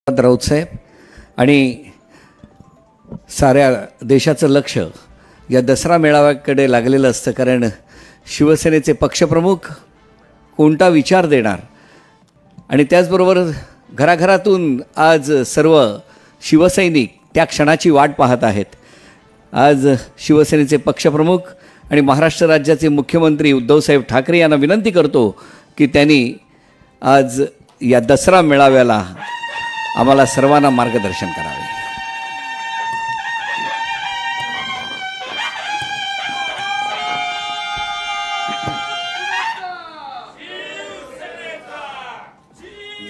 राऊत साहेब आणि साऱ्या देशाचं लक्ष या दसरा मेळाव्याकडे लागलेलं असतं, कारण शिवसेनेचे पक्षप्रमुख कोणता विचार देणार आणि त्याचबरोबर घराघरातून आज सर्व शिवसैनिक त्या क्षणाची वाट पाहत आहेत. आज शिवसेनेचे पक्षप्रमुख आणि महाराष्ट्र राज्याचे मुख्यमंत्री उद्धवसाहेब ठाकरे यांना विनंती करतो की त्यांनी आज या दसरा मेळाव्याला आम्हाला सर्वांना मार्गदर्शन करावे.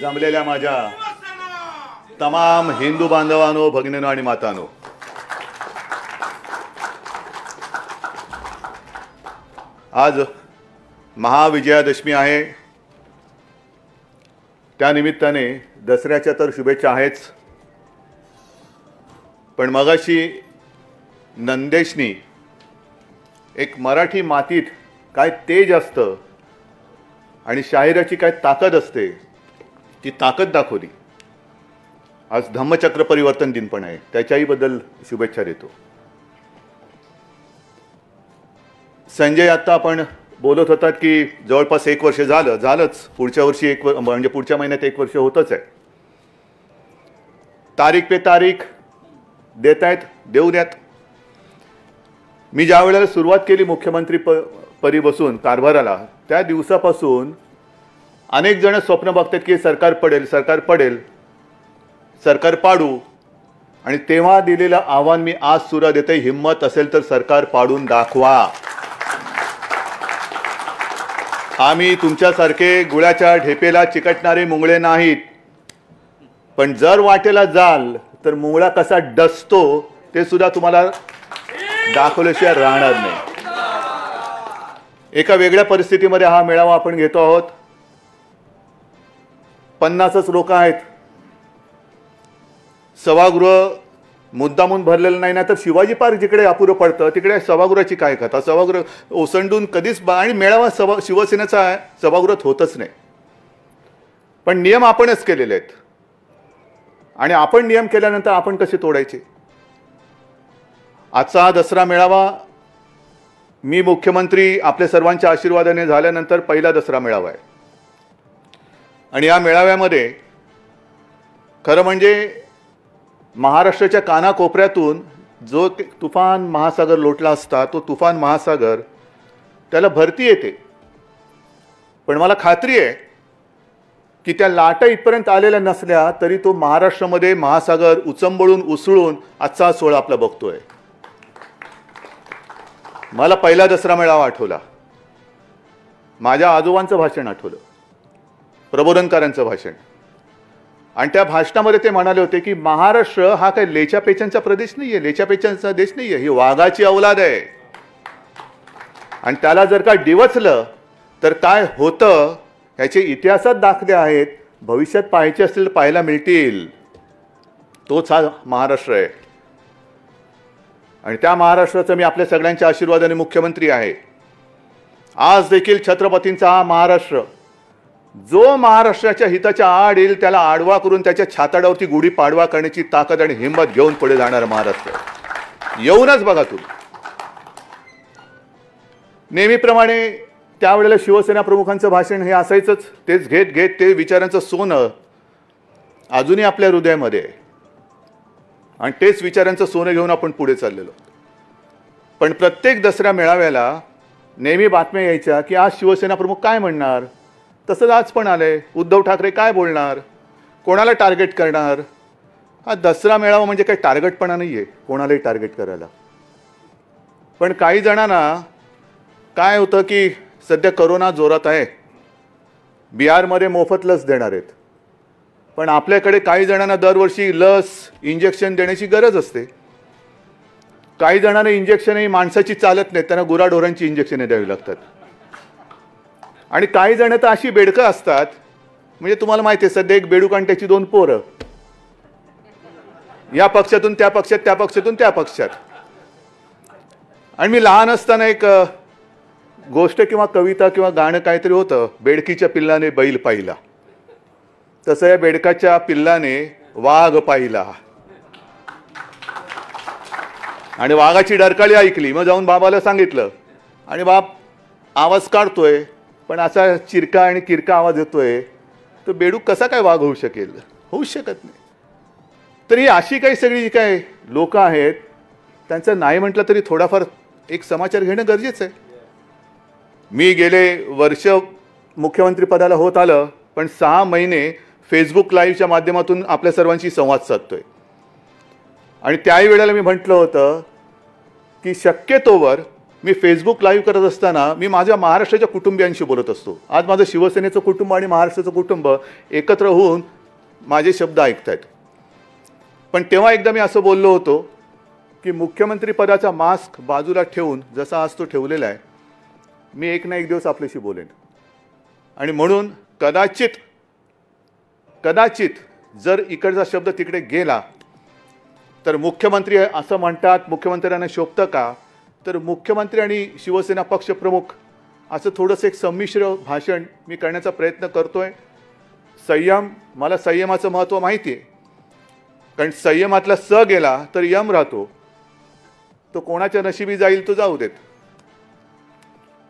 जमलेल्या माझ्या तमाम हिंदू बांधवांनो, भगिनींनो आणि मातांनो, आज महाविजयादशमी आहे. त्यानिमित्ताने दसऱ्याच्या तर शुभेच्छा आहेच, पण मगाशी नंदेशनी एक मराठी मातीत काय तेज असतं आणि शाहिराची काय ताकद असते ती ताकद दाखवली. आज धम्मचक्र परिवर्तन दिन पण आहे, त्याच्याही बद्दल शुभेच्छा देतो. संजय, आता आपण बोलत होतात की जवळपास 1 वर्ष झालंच. पुढच्या वर्षी म्हणजे पुढच्या महिन्यात 1 वर्ष होतच आहे. तारीख पे तारीख देत आहेत, देऊ द्यात. मी ज्या वेळेला सुरुवात केली मुख्यमंत्री पदी बसून कारभाराला, त्या दिवसापासून अनेक जण स्वप्न बघतात की सरकार पडेल, सरकार पडेल, सरकार पाडू. आणि तेव्हा दिलेलं आव्हान मी आज सुद्धा देते, हिम्मत असेल तर सरकार पाडून दाखवा. आम्ही तुमच्यासारखे गुळाच्या ढेपेला चिकटणारे मुंगळे नाहीत, पण जर वाटेला जाल तर मुंगळा कसा डसतो ते सुद्धा तुम्हाला दाखवल्याशिवाय राहणार नाही. एका वेगळ्या परिस्थितीमध्ये हा मेळावा आपण घेतो आहोत. 50च लोक आहेत. सभागृह मुद्दामून भरलेलं नाही ना, तर शिवाजी पार्क जिकडे अपुरं पडतं तिकडे सभागृहाची काय कथा. सभागृह ओसंडून कधीच आणि मेळावा शिवसेनेचा सभागृहात होतच नाही. पण नियम आपणच केलेले आहेत आणि आपण नियम केल्यानंतर आपण कसे तोडायचे. आजचा हा दसरा मेळावा मी मुख्यमंत्री आपल्या सर्वांच्या आशीर्वादाने झाल्यानंतर पहिला दसरा मेळावा आहे. आणि या मेळाव्यामध्ये खरं म्हणजे महाराष्ट्राच्या कानाकोपऱ्यातून जो तुफान महासागर लोटला असता, तो तुफान महासागर त्याला भरती येते. पण मला खात्री आहे की त्या लाटा इथपर्यंत आलेल्या नसल्या तरी तो महाराष्ट्रामध्ये महासागर उचंबळून उसळून आजचा सोहळा आपला बघतोय. मला पहिला दसरा मेळावा आठवला, माझ्या आजोबांचं भाषण आठवलं, प्रबोधनकारांचं भाषण. आणि त्या भाषणामध्ये ते म्हणाले होते की महाराष्ट्र हा काही लेच्यापेचांचा प्रदेश नाहीये, लेच्यापेचांचा देश नाहीये, ही वाघाची औलाद आहे. आणि त्याला जर का डिवचलं तर काय होतं ह्याचे इतिहासात दाखले आहेत. भविष्यात पाहायचे असतील तर पाहायला मिळतील. तोच हा महाराष्ट्र आहे. आणि त्या महाराष्ट्राचा मी आपल्या सगळ्यांच्या आशीर्वादाने मुख्यमंत्री आहे. आज देखील छत्रपतींचा हा महाराष्ट्र, जो महाराष्ट्राच्या हिताच्या आड येईल त्याला आडवा करून त्याच्या छाताडावरती गुढी पाडवा करण्याची ताकद आणि हिंमत घेऊन पुढे जाणारा महाराष्ट्र. येऊनच बघा तुम्ही. नेहमीप्रमाणे त्यावेळेला शिवसेना प्रमुखांचं भाषण हे असायचंच. तेच घेत घेत ते विचारांचं सोनं अजूनही आपल्या हृदयामध्ये आहे आणि तेच विचारांचं सोनं घेऊन आपण पुढे चाललेलो. पण प्रत्येक दसऱ्या मेळाव्याला नेहमी बातम्या यायच्या की आज शिवसेना प्रमुख काय म्हणणार. तसंच आज पण आलंय, उद्धव ठाकरे काय बोलणार, कोणाला टार्गेट करणार. हा दसरा मेळावा म्हणजे काही टार्गेटपणा नाही आहे कोणालाही टार्गेट करायला. पण काही जणांना काय होतं की सध्या करोना जोरात आहे, बिहारमध्ये मोफत लस देणार आहेत. पण आपल्याकडे काही जणांना दरवर्षी लस इंजेक्शन देण्याची गरज असते. काही जणांना इंजेक्शनही माणसाची चालत नाहीत, त्यांना गुराढोरांची इंजेक्शने द्यावी लागतात. आणि काही जण तर अशी बेडकं असतात, म्हणजे तुम्हाला माहिती आहे सध्या एक बेडूक आणि त्याची 2 पोरं, या पक्षातून त्या पक्षात, त्या पक्षातून त्या पक्षात. आणि मी लहान असताना एक गोष्ट किंवा कविता किंवा गाणं काहीतरी होतं, बेडकीच्या पिल्लाने बैल पाहिला. तसं या बेडकाच्या पिल्लाने वाघ पाहिला आणि वाघाची डरकाळी ऐकली. मग जाऊन बाबाला सांगितलं आणि बाप आवाज काढतोय पण असा चिरका आणि किरका आवाज येतोय, तर बेडूक कसा काय वाघ होऊ शकेल? होऊच शकत नाही. तर ही अशी काही सगळी जी काय लोक आहेत त्यांचं नाही म्हटलं तरी थोडाफार एक समाचार घेणं गरजेचं आहे. मी गेले वर्ष मुख्यमंत्री पदाला होत आलं, पण 6 महिने फेसबुक लाईव्हच्या माध्यमातून आपल्या सर्वांशी संवाद साधतोय. आणि त्याही वेळेला मी म्हटलं होतं की शक्यतोवर मी फेसबुक लाईव्ह करत असताना मी माझ्या महाराष्ट्राच्या कुटुंबियांशी बोलत असतो. आज माझं शिवसेनेचं कुटुंब आणि महाराष्ट्राचं कुटुंब एकत्र होऊन माझे शब्द ऐकतायत. पण तेव्हा एकदा मी असं बोललो होतो की मुख्यमंत्री पदाचा मास्क बाजूला ठेवून जसा आज तो ठेवलेला आहे, मी एक ना एक दिवस आपल्याशी बोलेन. आणि म्हणून कदाचित जर इकडचा शब्द तिकडे गेला तर मुख्यमंत्री असं म्हणतात, मुख्यमंत्र्यांना शोभतं का? तर मुख्यमंत्री आणि शिवसेना पक्षप्रमुख असं थोडंसं एक संमिश्र भाषण मी करण्याचा प्रयत्न करतोय. मला संयमाचं महत्त्व माहिती आहे, कारण संयमातला स गेला तर यम राहतो. तो कोणाच्या नशिबी जाईल तो जाऊ देत.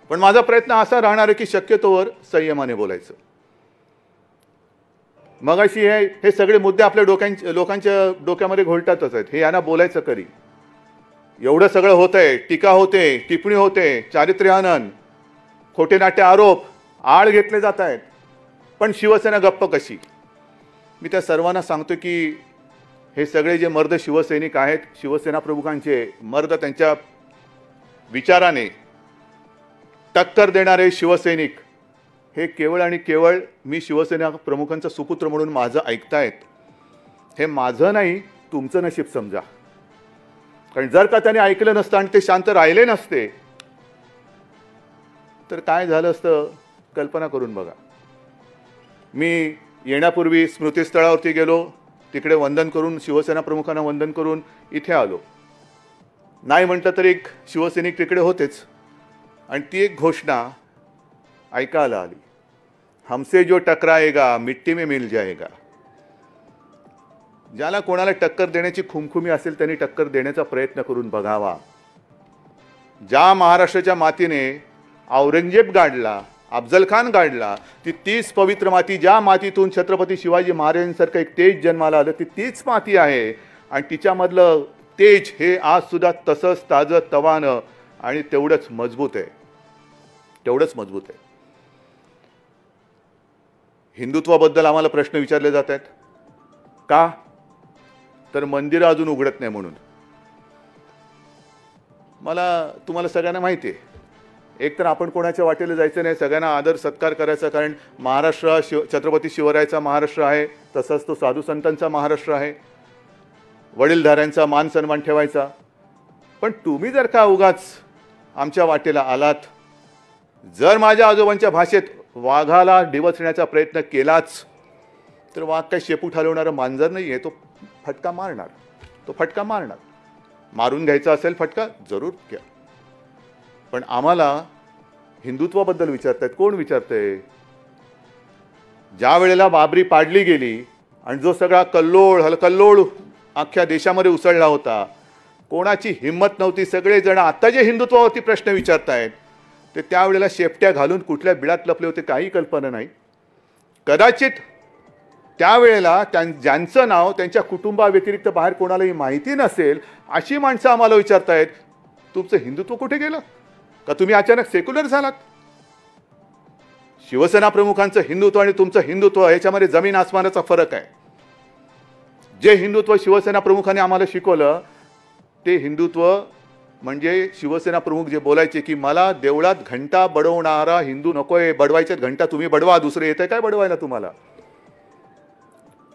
पण माझा प्रयत्न असा राहणार आहे की शक्यतोवर संयमाने बोलायचं. मगाशी हे सगळे मुद्दे आपल्या लोकांच्या डोक्यामध्ये घोळतातच आहेत. हे यांना बोलायचं करी. एवढं सगळं होतंय, टीका होते, टिप्पणी होते, चारित्र्यहनन, खोटे नाटे आरोप, आळ घेतले जात आहेत, पण शिवसेना गप्प कशी? मी त्या सर्वांना सांगतो की हे सगळे जे मर्द शिवसैनिक आहेत, शिवसेना प्रमुखांचे मर्द, त्यांच्या विचाराने टक्कर देणारे शिवसैनिक हे केवळ आणि केवळ मी शिवसेना प्रमुखांचा सुपुत्र म्हणून माझं ऐकतायत. हे माझं नाही, तुमचं नशीब समजा. कारण जर का त्याने ऐकलं नसतं आणि ते शांत राहिले नसते तर काय झालं असतं कल्पना करून बघा. मी येण्यापूर्वी स्मृतिस्थळावरती गेलो, तिकडे वंदन करून, शिवसेना प्रमुखांना वंदन करून इथे आलो. नाही म्हटलं तर एक शिवसैनिक तिकडे होतेच आणि ती एक घोषणा ऐकायला आली, हमसे जो टकराएगा मिट्टी में मिल जाएगा. ज्याला कोणाला टक्कर देण्याची खुमखुमी असेल त्यांनी टक्कर देण्याचा प्रयत्न करून बघावा. ज्या महाराष्ट्राच्या मातीने औरंगजेब गाडला, अफजल खान गाडला, ती तीच पवित्र माती, ज्या मातीतून छत्रपती शिवाजी महाराजांसारखं एक तेज जन्माला आलं, ती तीच माती आहे. आणि तिच्यामधलं तेज हे आज सुद्धा तसंच ताजं तवानं आणि तेवढंच मजबूत आहे. हिंदुत्वाबद्दल आम्हाला प्रश्न विचारले जात आहेत. का? तर मंदिरं अजून उघडत नाही म्हणून. तुम्हाला सगळ्यांना माहिती आहे, एक तर आपण कोणाच्या वाटेला जायचं नाही, सगळ्यांना आदर सत्कार करायचा. कारण महाराष्ट्र छत्रपती शिवरायाचा महाराष्ट्र आहे, तसंच तो साधू संतांचा महाराष्ट्र आहे. वडीलधाऱ्यांचा मान सन्मान ठेवायचा. पण तुम्ही जर का उगाच आमच्या वाटेला आलात, जर माझ्या आजोबांच्या भाषेत वाघाला डिवचण्याचा प्रयत्न केलाच तर वाघ काही शेपूट हलवणारं मांजर नाही आहे. तो फटका मारणार. मारून घ्यायचा असेल फटका जरूर घ्या. पण आम्हाला हिंदुत्वाबद्दल विचारतायत. कोण विचारतंय? ज्या वेळेला बाबरी पाडली गेली आणि जो सगळा कल्लोळ अख्ख्या देशामध्ये उसळला होता, कोणाची हिंमत नव्हती. सगळेजण आता जे हिंदुत्वावरती प्रश्न विचारतायत ते त्यावेळेला शेपट्या घालून कुठल्या बिळात लपले होते काही कल्पना नाही. कदाचित त्यावेळेला ज्यांचं नाव त्यांच्या कुटुंबाव्यतिरिक्त बाहेर कोणालाही माहिती नसेल अशी माणसं आम्हाला विचारतायत, तुमचं हिंदुत्व कुठे गेलं? का तुम्ही अचानक सेक्युलर झालात? शिवसेना प्रमुखांचं हिंदुत्व आणि तुमचं हिंदुत्व याच्यामध्ये जमीन आसमानाचा फरक आहे. जे हिंदुत्व शिवसेना प्रमुखांनी आम्हाला शिकवलं ते हिंदुत्व म्हणजे शिवसेना प्रमुख जे बोलायचे की मला देवळात घंटा बडवणारा हिंदू नकोय. बडवायच्यात घंटा तुम्ही बडवा, दुसरे येतंय काय बडवायला तुम्हाला?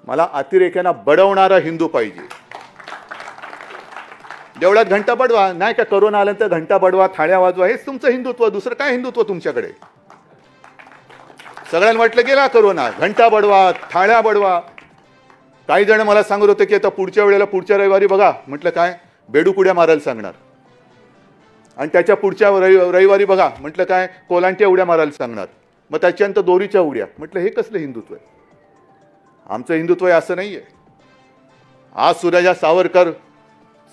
मला अतिरेक्यांना बडवणारा हिंदू पाहिजे. देवळात घंटा बडवा, नाही का करोना आल्यानंतर घंटा बडवा, थाळ्या वाजवा, हेच तुमचं हिंदुत्व. दुसरं काय हिंदुत्व तुमच्याकडे? सगळ्यांना म्हटलं गेला करोना, घंटा बडवा, थाळ्या बडवा. काही जण मला सांगत होते की आता पुढच्या रविवारी बघा. म्हटलं काय? बेडूक उड्या मारायला सांगणार. आणि त्याच्या पुढच्या रविवारी बघा. म्हटलं काय? कोलांट्या उड्या मारायला सांगणार. मग त्याच्यानंतर दोरीच्या उड्या. म्हटलं हे कसलं हिंदुत्व आहे? आमचं हिंदुत्व आहे असं नाही आहे. आज सुद्धा ज्या सावरकर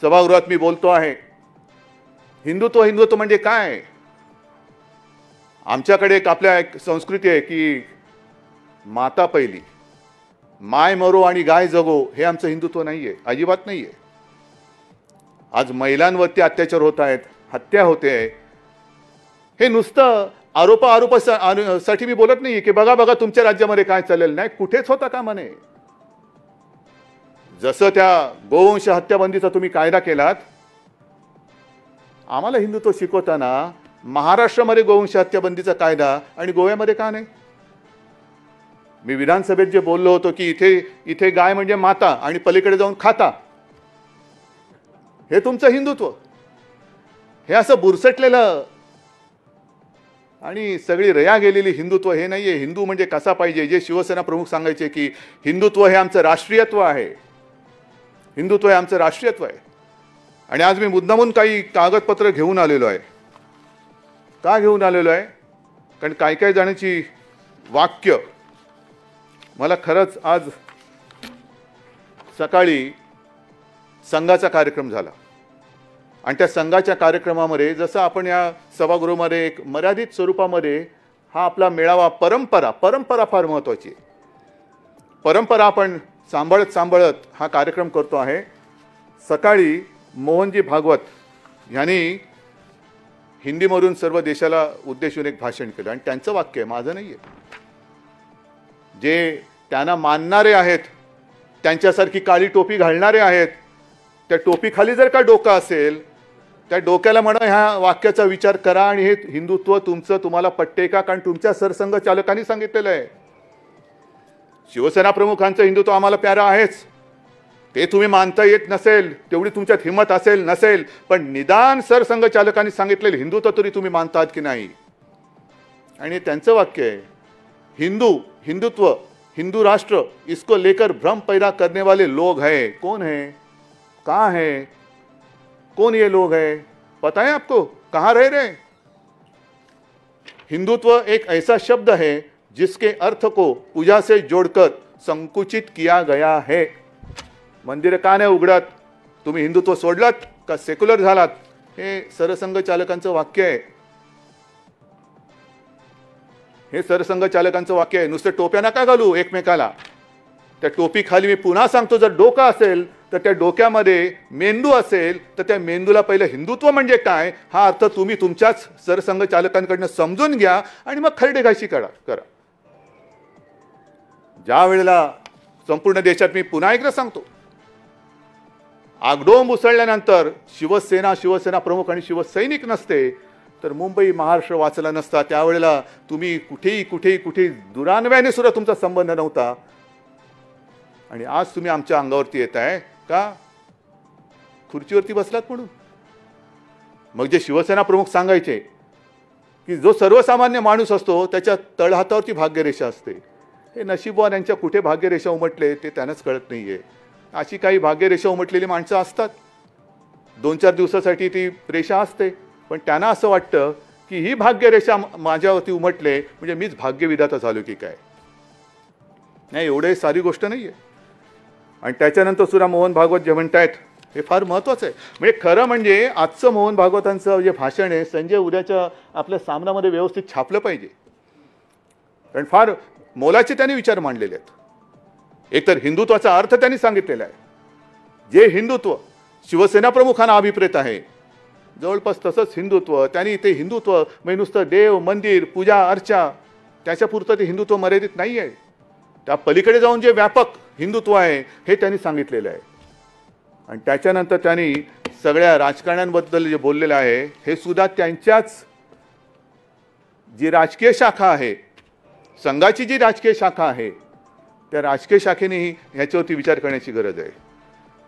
सभागृहात मी बोलतो आहे, हिंदुत्व हिंदुत्व म्हणजे काय? आमच्याकडे एक संस्कृती आहे की माता पहिली, माय मरो आणि गाय जगो, हे आमचं हिंदुत्व नाही आहे, अजिबात नाही आहे. आज महिलांवरती अत्याचार होत आहेत, हत्या होते आहे. हे नुसतं आरोपासाठी मी बोलत नाही की बघा बघा तुमच्या राज्यामध्ये काय चालेल, नाही, कुठेच होता का म्हणे. जसं त्या गोवंश हत्याबंदीचा तुम्ही कायदा केलात, आम्हाला हिंदुत्व शिकवताना महाराष्ट्रामध्ये गोवंश हत्याबंदीचा कायदा आणि गोव्यामध्ये का नाही? मी विधानसभेत जे बोललो होतो की इथे गाय म्हणजे माता आणि पलीकडे जाऊन खाता, हे तुमचं हिंदुत्व. हे असं बुरसटलेलं आणि सगळी रया गेलेली हिंदुत्व हे नाहीये. हिंदू म्हणजे कसा पाहिजे, जे शिवसेना प्रमुख सांगायचे की हिंदुत्व हे आमचं राष्ट्रीयत्व आहे, हिंदुत्व हे आमचं राष्ट्रीयत्व आहे. आणि आज मी मुद्दामून काही कागदपत्र घेऊन आलेलो आहे. का घेऊन आलेलो आहे? कारण काही जणांची वाक्य मला खरंच, आज सकाळी संघाचा कार्यक्रम झाला आणि त्या संघाच्या कार्यक्रमामध्ये जसं आपण या सभागृहामध्ये एक मर्यादित स्वरूपामध्ये हा आपला मेळावा, परंपरा फार महत्त्वाची आहे. परंपरा आपण सांभाळत हा कार्यक्रम करतो आहे. सकाळी मोहनजी भागवत यांनी हिंदीमधून सर्व देशाला उद्देशून एक भाषण केलं आणि त्यांचं वाक्य आहे, माझं नाही आहे. जे त्यांना मानणारे आहेत, त्यांच्यासारखी काळी टोपी घालणारे आहेत, त्या टोपीखाली जर का डोकं असेल, त्या डोक्याला म्हणा ह्या वाक्याचा विचार करा आणि हे हिंदुत्व तुम्हाला पटते का? कारण तुमच्या सरसंघ चालकांनी सांगितलेलं आहे. शिवसेना प्रमुखांचं हिंदुत्व आम्हाला प्यारं आहेच. ते तुम्ही मानता येत नसेल, तेवढी तुमच्यात हिंमत असेल नसेल, पण निदान सरसंघ चालकांनी सांगितलेलं हिंदुत्व तरी तुम्ही मानतात की नाही? आणि त्यांचं वाक्य आहे, हिंदुत्व, हिंदू राष्ट्र, इसको लेकर भ्रम पैदा करने वाले लोग हैं. कौन है? कहाँ है? कौन ये लोग हैं? पता है आपको? कहाँ रह रहे? हिंदुत्व एक ऐसा शब्द है जिसके अर्थ को पूजा से जोड़कर संकुचित किया गया है. मंदिर का नाही उघडत? तुम्ही हिंदुत्व सोडलात का सेक्युलर झालात? हे सरसंघ चालकांचं वाक्य आहे. हे सरसंघ चालकांचं वाक्य आहे. नुसते टोप्या नका घालू एकमेकाला. त्या टोपी खाली मी पुन्हा सांगतो, जर डोकं असेल तर त्या डोक्यामध्ये मेंदू असेल तर त्या मेंदूला पहिलं हिंदुत्व म्हणजे काय हा अर्थ तुम्ही तुमच्याच सरसंघ चालकांकडून समजून घ्या आणि मग खरडेघाशी करा. ज्या वेळेला संपूर्ण देशात, मी पुन्हा एकदा सांगतो, आगडोंब उसळल्यानंतर शिवसेना प्रमुख आणि शिवसैनिक नसते तर मुंबई महाराष्ट्र वाचला नसता. त्यावेळेला तुम्ही कुठेही दुरान्वयाने सुद्धा तुमचा संबंध नव्हता आणि आज तुम्ही आमच्या अंगावरती येत आहे का? खुर्चीवरती बसलात म्हणून. मग जे शिवसेना प्रमुख सांगायचे की जो सर्वसामान्य माणूस असतो त्याच्या तळहातावरती भाग्यरेषा असते, हे नशीबवान यांच्या कुठे भाग्यरेषा उमटले ते त्यांनाच कळत नाहीये. अशी काही भाग्यरेषा उमटलेली माणसं असतात, 2-4 दिवसासाठी ती रेषा असते, पण त्यांना असं वाटतं की ही भाग्यरेषा माझ्यावरती उमटले म्हणजे मीच भाग्यविधाता झालो की काय. नाही, एवढे सारी गोष्ट नाही आहे. आणि त्याच्यानंतर सुद्धा मोहन भागवत जे म्हणतायत हे फार महत्त्वाचं आहे. म्हणजे खरं म्हणजे आजचं मोहन भागवतांचं जे भाषण आहे, संजय उद्याच्या आपल्या सामनामध्ये व्यवस्थित छापलं पाहिजे. कारण फार मोलाचे त्यांनी विचार मांडलेले आहेत. एकतर हिंदुत्वाचा अर्थ त्यांनी सांगितलेला आहे. जे हिंदुत्व शिवसेना प्रमुखांना अभिप्रेत आहे, जवळपास तसंच हिंदुत्व त्यांनी ते हिंदुत्व म्हणजे नुसतं देव, मंदिर, पूजा अर्चा त्याच्यापुरतं ते हिंदुत्व मर्यादित नाही आहे. त्या पलीकडे जाऊन जे व्यापक हिंदुत्व आहे हे त्यांनी सांगितलेलं आहे. आणि त्याच्यानंतर त्यांनी सगळ्या राजकारण्यांबद्दल जे बोललेलं आहे हे सुद्धा त्यांच्याच जी राजकीय शाखा आहे, संघाची जी राजकीय शाखा आहे, त्या राजकीय शाखेनेही ह्याच्यावरती विचार करण्याची गरज आहे.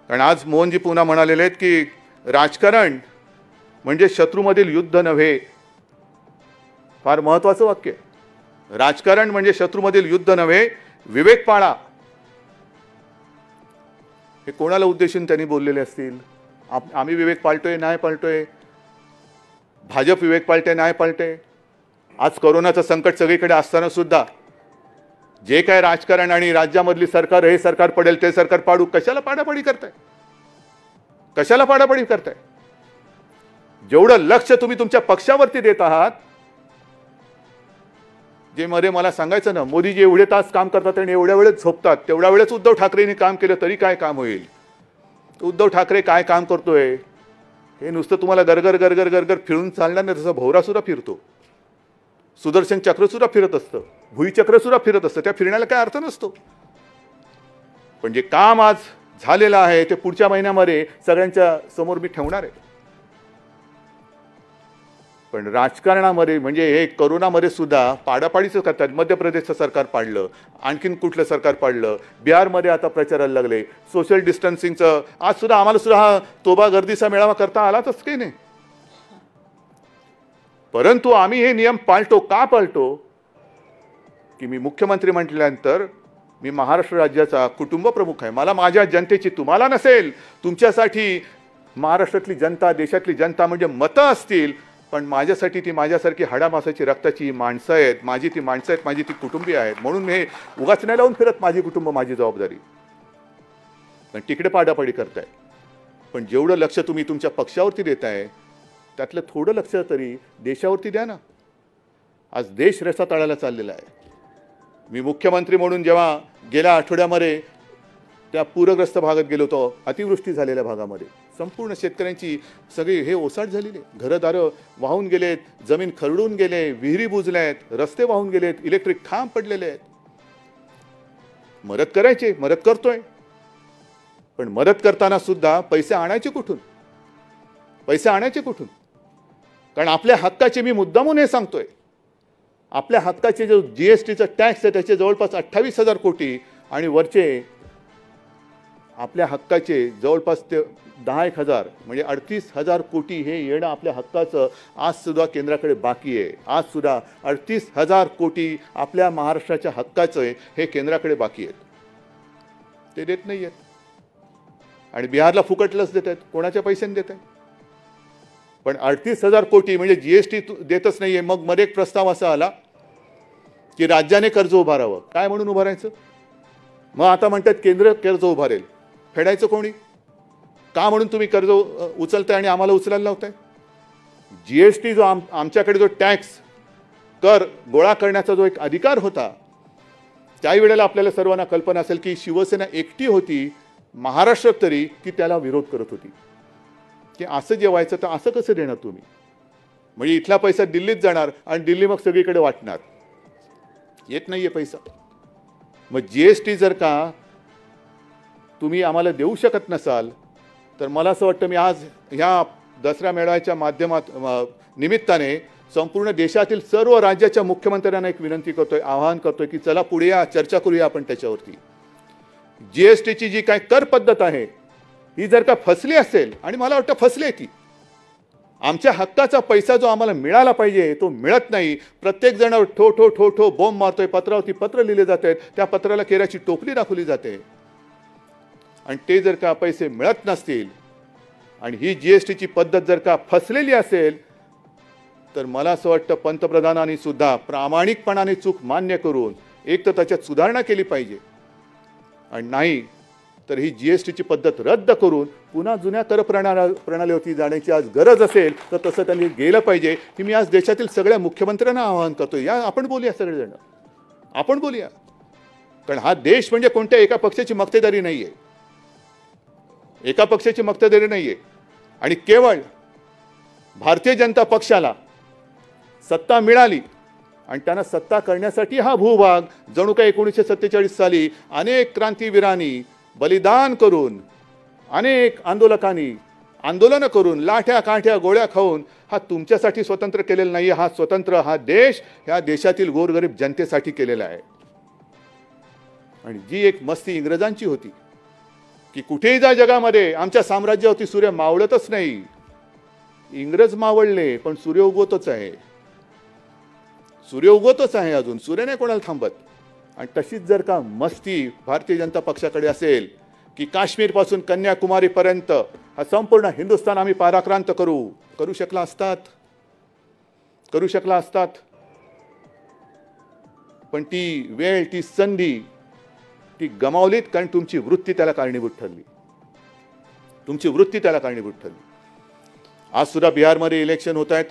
कारण आज मोहनजी पुन्हा म्हणालेले आहेत की राजकारण म्हणजे शत्रूमधील युद्ध नव्हे. फार महत्त्वाचं वाक्य. राजकारण म्हणजे शत्रूमधील युद्ध नव्हे, विवेक पाळा. हे कोणाला उद्देशून त्यांनी बोललेले असतील? आम्ही विवेक पाळतोय नाही पाळतोय? भाजप विवेक पाळते नाही पाळते? आज कोरोनाचं संकट सगळीकडे असताना सुद्धा जे काय राजकारण आणि राज्यामधली सरकार हे सरकार पडेल ते सरकार पाडू, कशाला पाडापाडी करताय? कशाला पाडापाडी करताय? जेवढं लक्ष तुम्ही तुमच्या पक्षावरती देत आहात, जे मध्ये मला सांगायचं ना, मोदीजी एवढे तास काम करतात आणि एवढ्या वेळेत झोपतात, तेवढ्या वेळेच उद्धव ठाकरेंनी काम केलं तरी काय काम होईल? उद्धव ठाकरे काय काम करतोय हे नुसतं तुम्हाला गरगर गरगर गरगर फिरून चालणार नाही. तसं भोवरा सुद्धा फिरतो, सुदर्शन चक्र सुद्धा फिरत असतं, भुईचक्र सुद्धा फिरत असतं. त्या फिरण्याला काय अर्थ नसतो. पण जे काम आज झालेलं आहे ते पुढच्या महिन्यामध्ये सगळ्यांच्या समोर मी ठेवणार आहे. पण राजकारणामध्ये म्हणजे हे करोनामध्ये सुद्धा पाडापाडीचं करतात. मध्य प्रदेशचं सरकार पाडलं, आणखीन कुठलं सरकार पाडलं, बिहारमध्ये आता प्रचाराला लागले सोशल डिस्टन्सिंगचं. आज सुद्धा आम्हाला सुद्धा हा तोबा गर्दीचा मेळावा करता आलाच काही नाही. परंतु आम्ही हे नियम पाळतो. का पाळतो? की मी मुख्यमंत्री म्हटल्यानंतर मी महाराष्ट्र राज्याचा कुटुंब प्रमुख आहे. मला माझ्या जनतेची, तुम्हाला नसेल, तुमच्यासाठी महाराष्ट्रातली जनता, देशातली जनता म्हणजे मतं असतील, पण माझ्यासाठी ती माझ्यासारखी हाडामासाची रक्ताची माणसं आहेत. माझी ती माणसं आहेत, माझी ती कुटुंबीय आहेत. म्हणून हे उगाच नाही लावून फिरत माझी कुटुंब माझी जबाबदारी. पण तिकडे पाडापाडी करताय. पण जेवढं लक्ष तुम्ही तुमच्या पक्षावरती देताय त्यातलं थोडं लक्ष तरी देशावरती द्या ना. आज देश रसातळाला चाललेला आहे. मी मुख्यमंत्री म्हणून जेव्हा गेल्या आठवड्यामध्ये त्या पूरग्रस्त भागात गेलो होतो, अतिवृष्टी झालेल्या भागामध्ये संपूर्ण शेतकऱ्यांची सगळी हे ओसाड झालेली, घरदारं वाहून गेलेत, जमीन खरडून गेले, विहिरी बुजल्यात, रस्ते वाहून गेलेत, इलेक्ट्रिक खांब पडलेले आहेत. मदत करायची, मदत करतोय. पण मदत करताना सुद्धा पैसे आणायचे कुठून? पैसे आणायचे कुठून? कारण आपल्या हक्काचे, मी मुद्दामून हे सांगतोय, आपल्या हक्काचे जो जीएसटीचा टॅक्स आहे त्याचे जवळपास 28,000 कोटी आणि वरचे आपल्या हक्काचे जवळपास ते 10,000 म्हणजे 38,000 कोटी हे येणं आपल्या हक्काचं आज सुद्धा केंद्राकडे बाकी आहे. आज सुद्धा 38,000 कोटी आपल्या महाराष्ट्राच्या हक्काचं आहे, हे केंद्राकडे बाकी आहेत. ते देत नाही आहेत. आणि बिहारला फुकट लस देत आहेत. कोणाच्या पैशाने देत आहेत? पण 38,000 कोटी म्हणजे जीएसटी देतच नाहीये. मग मध्ये एक प्रस्ताव असा आला की राज्याने कर्ज उभारावं. काय म्हणून उभारायचं? मग आता म्हणतात केंद्र कर्ज उभारेल. फेडायचं कोणी? का म्हणून तुम्ही कर्ज उचलताय आणि आम्हाला उचलायला लावताय? जीएसटी जो आमच्याकडे जो टॅक्स कर गोळा करण्याचा जो एक अधिकार होता, त्याही वेळेला आपल्याला सर्वांना कल्पना असेल की शिवसेना एकटी होती महाराष्ट्रात तरी की त्याला विरोध करत होती की असं जेवायचं तर असं कसं देणार तुम्ही? म्हणजे इथला पैसा दिल्लीत जाणार आणि दिल्ली मग सगळीकडे वाटणार. येत नाहीये पैसा. मग जीएसटी जर का तुम्ही आम्हाला देऊ शकत नसाल तर मला असं वाटतं, मी आज ह्या दसरा मेळाव्याच्या माध्यमात निमित्ताने संपूर्ण देशातील सर्व राज्याच्या मुख्यमंत्र्यांना एक विनंती करतोय, आवाहन करतोय की चला पुढे या, चर्चा करूया आपण त्याच्यावरती. जीएसटीची जी काय कर पद्धत आहे ही जर का फसली असेल, आणि मला वाटतं फसली आहे ती, आमच्या हक्काचा पैसा जो आम्हाला मिळाला पाहिजे तो मिळत नाही. प्रत्येक जण ठो ठो ठो ठो बॉम्ब मारतोय. पत्रावरती पत्र लिहिले जात आहेत, त्या पत्राला केराची टोपली दाखवली जाते. आणि ते जर का पैसे मिळत नसतील आणि ही जीएसटीची पद्धत जर का फसलेली असेल तर मला असं वाटतं पंतप्रधानांनी सुद्धा प्रामाणिकपणाने चूक मान्य करून एक तर त्याच्यात सुधारणा केली पाहिजे, आणि नाही तर ही जीएसटीची पद्धत रद्द करून पुन्हा जुन्या कर प्रणालीवरती जाण्याची आज गरज असेल तर तसं त्यांनी गेलं पाहिजे. की मी आज देशातील सगळ्या मुख्यमंत्र्यांना आवाहन करतो, या आपण बोलूया, सगळेजण आपण बोलूया. कारण हा देश म्हणजे कोणत्या एका पक्षाची मक्तेदारी नाही आहे, एका पक्षाची मक्तेदारी नाही आहे. आणि केवळ भारतीय जनता पक्षाला सत्ता मिळाली आणि त्यांना सत्ता करण्यासाठी हा भूभाग जणू काय 1947 साली अनेक क्रांतीवीरांनी बलिदान करून, अनेक आंदोलनं करून, लाठ्या काठ्या गोळ्या खाऊन हा तुमच्यासाठी स्वतंत्र केलेला नाही. हा स्वतंत्र हा देश ह्या देशातील गोरगरीब जनतेसाठी केलेला आहे. आणि जी एक मस्ती इंग्रजांची होती की कुठेही जा जगामध्ये आमच्या साम्राज्यावरती सूर्य मावळतच नाही. इंग्रज मावळले पण सूर्य उगवतच आहे, सूर्य उगवतच आहे, अजून सूर्य नाही कोणाला थांबत. आणि तशीच जर का मस्ती भारतीय जनता पक्षाकडे असेल की काश्मीरपासून कन्याकुमारीपर्यंत हा संपूर्ण हिंदुस्थान आम्ही पाराक्रांत करू शकला असतात. पण ती वेळ, ती संधी ती गमावलीत, कारण तुमची वृत्ती त्याला कारणीभूत ठरली. तुमची वृत्ती त्याला कारणीभूत ठरली. आज सुद्धा बिहारमध्ये इलेक्शन होत आहेत.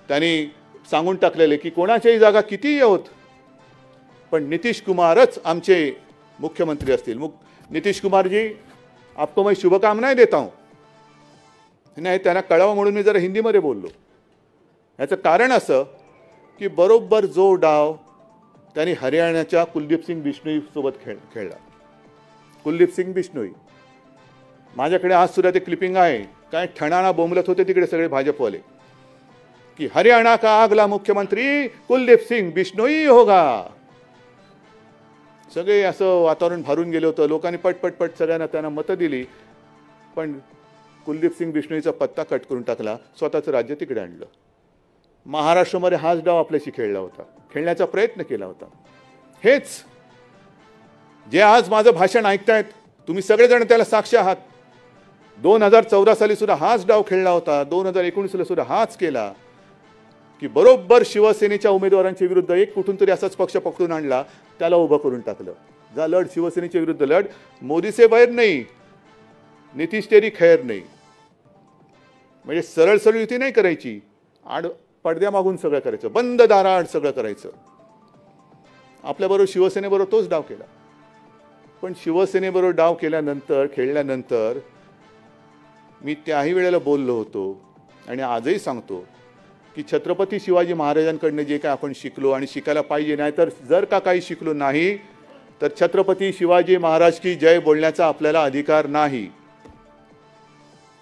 त्यांनी सांगून टाकलेले की कोणाच्याही जागा कितीही होत, पण नितीश कुमारच आमचे मुख्यमंत्री असतील. नितीश कुमार जी, आपको मैं शुभकामनाएं देता हूं. नाही, त्यांना कळावं म्हणून मी जरा हिंदीमध्ये बोललो. याचं कारण असं की बरोबर जो डाव त्यांनी हरियाणाच्या कुलदीप सिंग बिश्नोई सोबत खेळला. कुलदीप सिंग बिश्नोई, माझ्याकडे आज सुद्धा ते क्लिपिंग आहे. काय ठणाणा बोंबलत होते तिकडे सगळे भाजपवाले की हरियाणा का अगला मुख्यमंत्री कुलदीप सिंग बिश्नोई होगा. सगळे असं वातावरण भरून गेलं होतं. लोकांनी पटपट सगळ्यांना त्यांना मतं दिली, पण कुलदीप सिंग बिश्नोईचा पत्ता कट करून टाकला, स्वतःचं राज्य तिकडे आणलं. महाराष्ट्रामध्ये हाच डाव आपल्याशी खेळला होता, खेळण्याचा प्रयत्न केला होता. हेच जे आज माझं भाषण ऐकतायत तुम्ही सगळेजण त्याला साक्ष आहात. 2014 साली सुद्धा हाच डाव खेळला होता. 2019 सुद्धा हाच केला की बरोबर शिवसेनेच्या उमेदवारांच्या विरुद्ध एक कुठून तरी असाच पक्ष पकडून आणला, त्याला उभं करून टाकलं. जा लढ, शिवसेनेच्या विरुद्ध लढ. मोदी से बैर नाही, नितीश तेरी खैर नाही. म्हणजे सरळ सरळ युती नाही करायची, पडद्यामागून सगळं करायचं, बंद दाराआड सगळं करायचं. आपल्याबरोबर शिवसेनेबरोबर तोच डाव केला. पण शिवसेनेबरोबर डाव केल्यानंतर, खेळल्यानंतर मी त्याही वेळेला बोललो होतो आणि आजही सांगतो की छत्रपती शिवाजी महाराजांकडनं जे काय आपण शिकलो आणि शिकायला पाहिजे, नाही तर जर का काही शिकलो नाही तर छत्रपती शिवाजी महाराज की जय बोलण्याचा आपल्याला अधिकार नाही.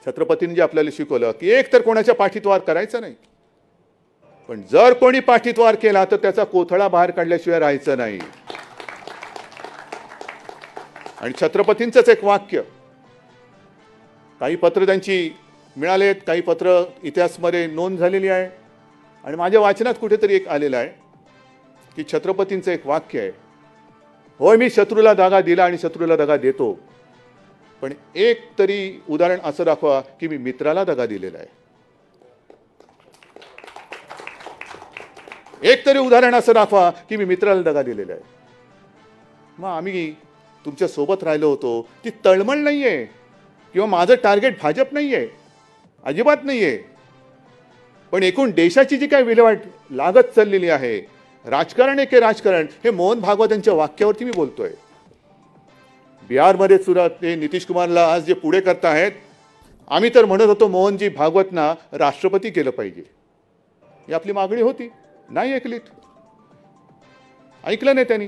छत्रपतींनी जे आपल्याला शिकवलं की एक तर कोणाच्या पाठीत वार करायचा नाही, पण जर कोणी पाठीत वार केला तर त्याचा कोथळा बाहेर काढल्याशिवाय राहायचं नाही. आणि छत्रपतींचंच एक वाक्य, काही पत्र त्यांची मिळालेत, काही पत्र इतिहासमध्ये नोंद झालेली आहे आणि माझ्या वाचनात कुठेतरी एक आलेलं आहे की छत्रपतींचं एक वाक्य आहे, होय मी शत्रूला दगा दिला आणि शत्रूला दगा देतो, पण एक तरी उदाहरण असं दाखवा की मी मित्राला दगा दिलेला आहे. एक तरी उदाहरण असं दाखवा की मी मित्राला दगा दिलेला आहे. मग आम्ही तुमच्या सोबत राहिलो होतो, ती तळमळ नाहीये किंवा माझं टार्गेट भाजप नाहीये, अजिबात नाहीये, पण एकूण देशाची जी काय विल्हेवाट लागत चाललेली आहे, राजकारण एक राजकारण, हे मोहन भागवत यांच्या वाक्यावरती मी बोलतोय. बिहारमध्ये सुद्धा ते नितीश कुमारला आज जे पुढे करतायत, आम्ही तर म्हणत होतो मोहनजी भागवतना राष्ट्रपती केलं पाहिजे, ही आपली मागणी होती. नाही ऐकलीत, ऐकलं नाही त्यांनी.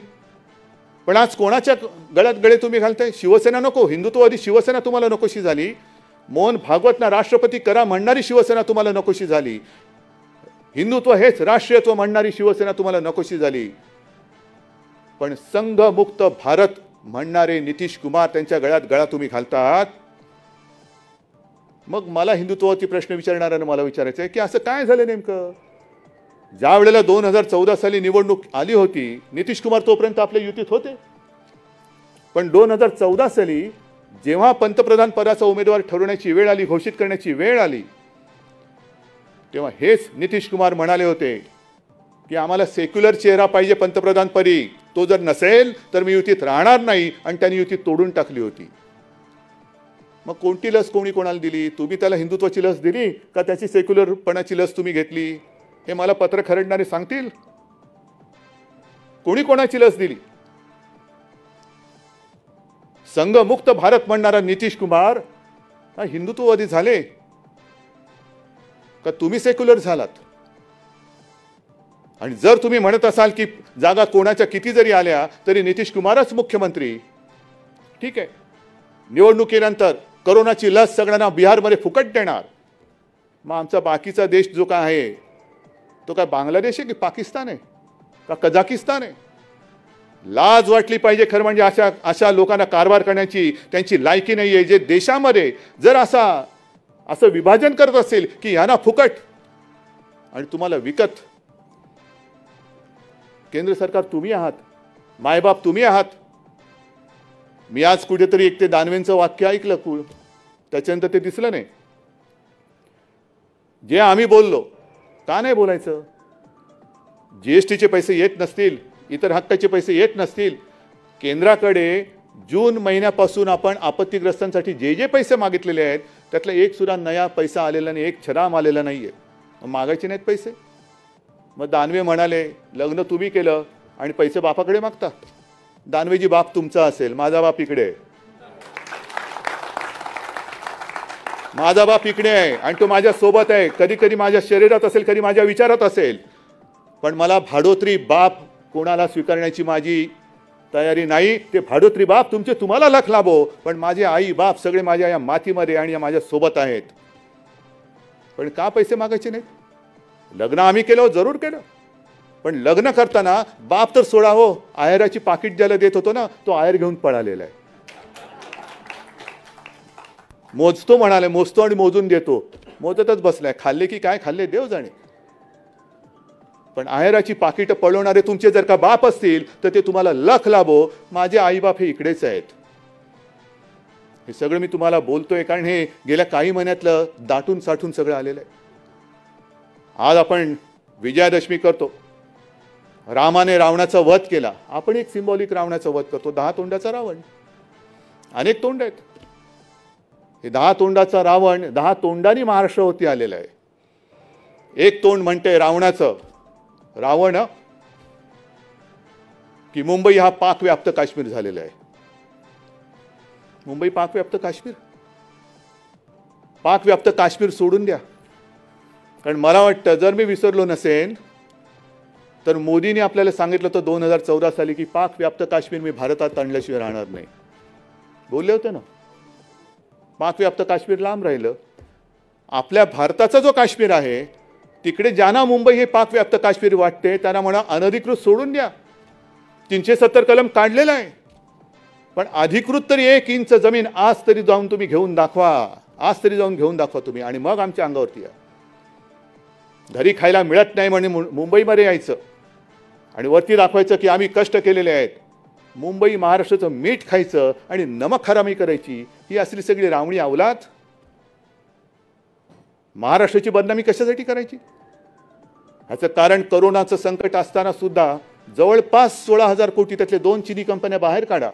पण आज कोणाच्या गळ्यात गळे तुम्ही घालताय? शिवसेना नको, हिंदुत्ववादी शिवसेना तुम्हाला नकोशी झाली. मोहन भागवतना राष्ट्रपती करा म्हणणारी शिवसेना तुम्हाला नकोशी झाली. हिंदुत्व हेच राष्ट्रीयत्व म्हणणारी शिवसेना तुम्हाला नकोशी झाली. पण संघमुक्त भारत म्हणणारे नितीश कुमार, त्यांच्या गळ्यात गळा तुम्ही घालतात. मग मला हिंदुत्वावरती प्रश्न विचारणाऱ्यांना मला विचारायचं आहे की असं काय झालं नेमकं? ज्या वेळेला 2014 साली निवडणूक आली होती, नितीश कुमार तोपर्यंत आपल्या युतीत होते, पण 2014 साली जेव्हा पंतप्रधान पदाचा उमेदवार ठरवण्याची वेळ आली, घोषित करण्याची वेळ आली, तेव्हा हेच नितीश कुमार म्हणाले होते की आम्हाला सेक्युलर चेहरा पाहिजे पंतप्रधानपदी, तो जर नसेल तर मी युतीत राहणार नाही, आणि त्यांनी युती तोडून टाकली होती. मग कोणती लस कोणी कोणाला दिली? तुम्ही त्याला हिंदुत्वाची लस दिली का त्याची सेक्युलरपणाची लस तुम्ही घेतली? हे मला पत्र खरडणारे सांगतील. कोणी कोणाची लस दिली? संघमुक्त भारत म्हणणारा नितीश कुमार हा हिंदुत्ववादी झाले का तुम्ही सेक्युलर झालात? आणि जर तुम्ही म्हणत असाल की जागा कोणाच्या किती जरी आल्या तरी नितीश कुमारच मुख्यमंत्री, ठीक आहे, निवडणुकीनंतर कोरोनाची लस सगळ्यांना बिहारमध्ये फुकट देणार, मग आमचा बाकीचा देश जो काय आहे तो काय बांगलादेश आहे की पाकिस्तान आहे का कझाकिस्तान आहे? लाज वाटली पाहिजे खरं म्हणजे अशा लोकांना कारभार करण्याची. त्यांची लायकी नाही आहे. जे देशामध्ये जर असं विभाजन करत असेल की यांना फुकट आणि तुम्हाला विकत, केंद्र सरकार तुम्ही आहात, मायबाप तुम्ही आहात. मी आज कुठेतरी एक ते दानवेंचं वाक्य ऐकलं, त्याच्यानंतर ते दिसलं नाही. जे आम्ही बोललो, का नाही बोलायचं? GSTचे पैसे येत नसतील, इतर हक्काचे पैसे येत नसतील, केंद्राकडे जून महिन्यापासून आपण आपत्तीग्रस्तांसाठी जे जे पैसे मागितलेले आहेत त्यातला एक सुद्धा नया पैसा आलेला नाही, एक छराम आलेला नाही आहे. मग मागायचे नाहीत पैसे? मग दानवे म्हणाले लग्न तुम्ही केलं आणि पैसे बापाकडे मागता. दानवेजी बाप तुमचा असेल, माझा बाप इकडे आहे. माझा बाप इकडे आहे आणि तो माझ्या सोबत आहे. कधी कधी माझ्या शरीरात असेल, कधी माझ्या विचारात असेल, पण मला भाडोत्री बाप कोणाला स्वीकारण्याची माझी तयारी नाही. ते भाडोत्री बाप तुमचे तुम्हाला लख लाभो, पण माझे आई बाप सगळे माझ्या या मातीमध्ये आणि माझ्या सोबत आहेत. पण का पैसे मागायचे नाहीत? लग्न आम्ही केलं, जरूर केलं, पण लग्न करताना बाप तर सोडा हो, आहेराची पाकिट ज्याला देत होतो ना, तो आहेर घेऊन पळालेला आहे. मोजतो म्हणाले, मोजतो आणि मोजून देतो. मोजतच बसलाय. खाल्ले की काय खाल्ले देव जाणे. पण आहेराची पाकिटं पळवणारे तुमचे जर का बाप असतील तर ते तुम्हाला लख लाभो. माझे आईबाप हे इकडेच आहेत. हे सगळं मी तुम्हाला बोलतोय कारण हे गेल्या काही महिन्यातलं दाटून साठून सगळं आलेलं आहे. आज आपण विजयादशमी करतो. रामाने रावणाचा वध केला. आपण एक सिंबॉलिक रावणाचा वध करतो. 10 तोंडाचा रावण. अनेक तोंड आहेत. हे 10 तोंडाचा रावण 10 तोंडांनी महाराष्ट्रावरती आलेला आहे. एक तोंड म्हणते रावणाचं, रावण की मुंबई हा पाकव्याप्त काश्मीर झालेला आहे. मुंबई पाकव्याप्त काश्मीर? पाकव्याप्त काश्मीर सोडून द्या. कारण मला वाटतं जर मी विसरलो नसेन तर मोदींनी आपल्याला सांगितलं होतं 2014 साली की पाकव्याप्त काश्मीर मी भारतात आणल्याशिवाय राहणार नाही. बोलले होते ना. पाकव्याप्त काश्मीर लांब राहिलं. आपल्या भारताचा जो काश्मीर आहे तिकडे ज्यांना मुंबई हे पाकव्याप्त काश्मीर वाटते त्यांना म्हणा अनधिकृत सोडून द्या. 370 कलम काढलेला आहे, पण अधिकृत तरी 1 इंच जमीन आज तरी जाऊन तुम्ही घेऊन दाखवा. आज तरी जाऊन घेऊन दाखवा तुम्ही आणि मग आमच्या अंगावरती या. घरी खायला मिळत नाही म्हणजे मुंबईमध्ये यायचं आणि वरती दाखवायचं की आम्ही कष्ट केलेले आहेत. मुंबई महाराष्ट्राचं मीठ खायचं आणि नमक हरामी करायची. ही असली सगळी रावणी अवलाद. महाराष्ट्राची बदनामी कशासाठी करायची? ह्याचं कारण करोनाचं संकट असताना सुद्धा जवळपास 16,000 कोटी त्यातले 2 चीनी कंपन्या बाहेर काढा.